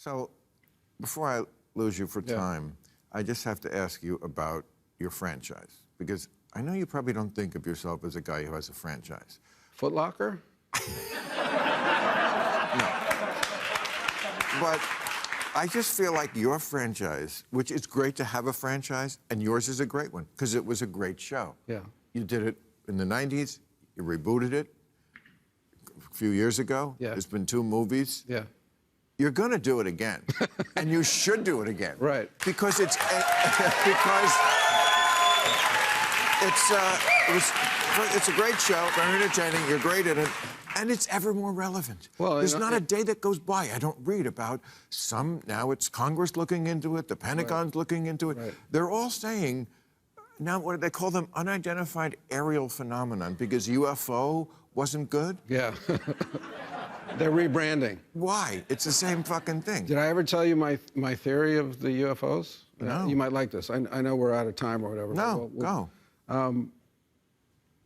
So, before I lose you for time, I just have to ask you about your franchise. Because I know you probably don't think of yourself as a guy who has a franchise. Foot Locker? No. But I just feel like your franchise, which is great to have a franchise, and yours is a great one, because it was a great show. Yeah. You did it in the 90s, you rebooted it a few years ago. Yeah. There's been 2 movies. Yeah. You're gonna do it again, and you should do it again. Right. Because it's a great show, very entertaining. You're great at it, and it's ever more relevant. Well, there's not a day that goes by I don't read about now it's Congress looking into it, the Pentagon's looking into it. Right. They're all saying now what do they call them? Unidentified aerial phenomenon, because UFO wasn't good. Yeah. They're rebranding. Why? It's the same fucking thing. Did I ever tell you my theory of the UFOs? No. You might like this. I know we're out of time or whatever. No, go.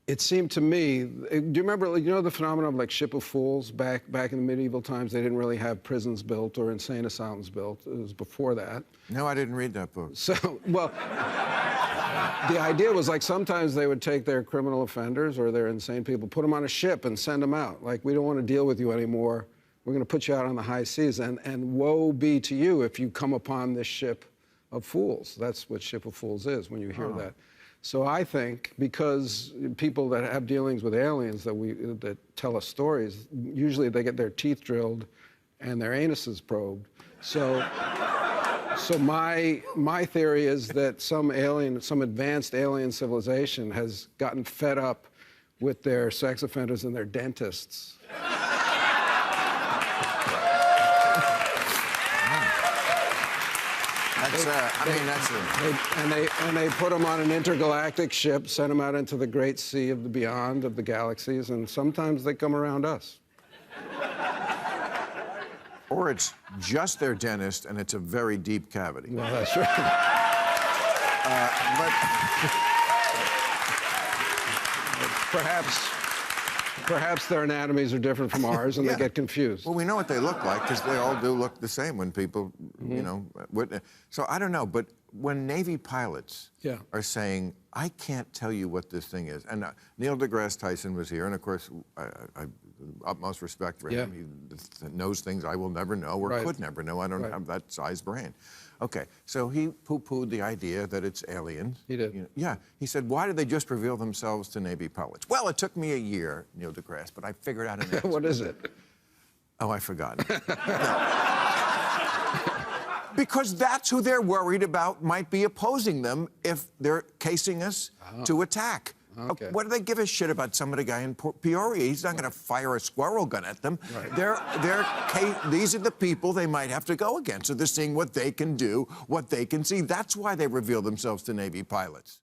It seemed to me, do you remember, the phenomenon of like Ship of Fools back in the medieval times? They didn't really have prisons built or insane asylums built. It was before that. No, I didn't read that book. So, well, the idea was like sometimes they would take their criminal offenders or their insane people, put them on a ship and send them out. Like, we don't want to deal with you anymore. We're going to put you out on the high seas. And woe be to you if you come upon this ship of fools. That's what Ship of Fools is when you hear that. So I think because people that have dealings with aliens that tell us stories, usually they get their teeth drilled and their anuses probed. So my theory is that some advanced alien civilization has gotten fed up with their sex offenders and their dentists. And they put them on an intergalactic ship, send them out into the great sea of the beyond, of the galaxies, and sometimes they come around us. Or it's just their dentist, and it's a very deep cavity. Well, that's right. Perhaps their anatomies are different from ours, and they get confused. Well, we know what they look like, because they all do look the same when people, So I don't know, but when Navy pilots are saying, I can't tell you what this thing is, and Neil deGrasse Tyson was here, and of course, I utmost respect for him. He knows things I will never know or could never know. I don't have that size brain. Okay, so he poo-pooed the idea that it's aliens. He did. Yeah, he said, why did they just reveal themselves to Navy pilots? Well, it took me a year, Neil deGrasse, but I figured out an answer. What is it? Oh, I forgot. Because that's who they're worried about might be opposing them if they're casing us to attack. Okay. What do they give a shit about some of the guy in Peoria? He's not going to fire a squirrel gun at them. Right. These are the people they might have to go against. So they're seeing what they can do, what they can see. That's why they reveal themselves to Navy pilots.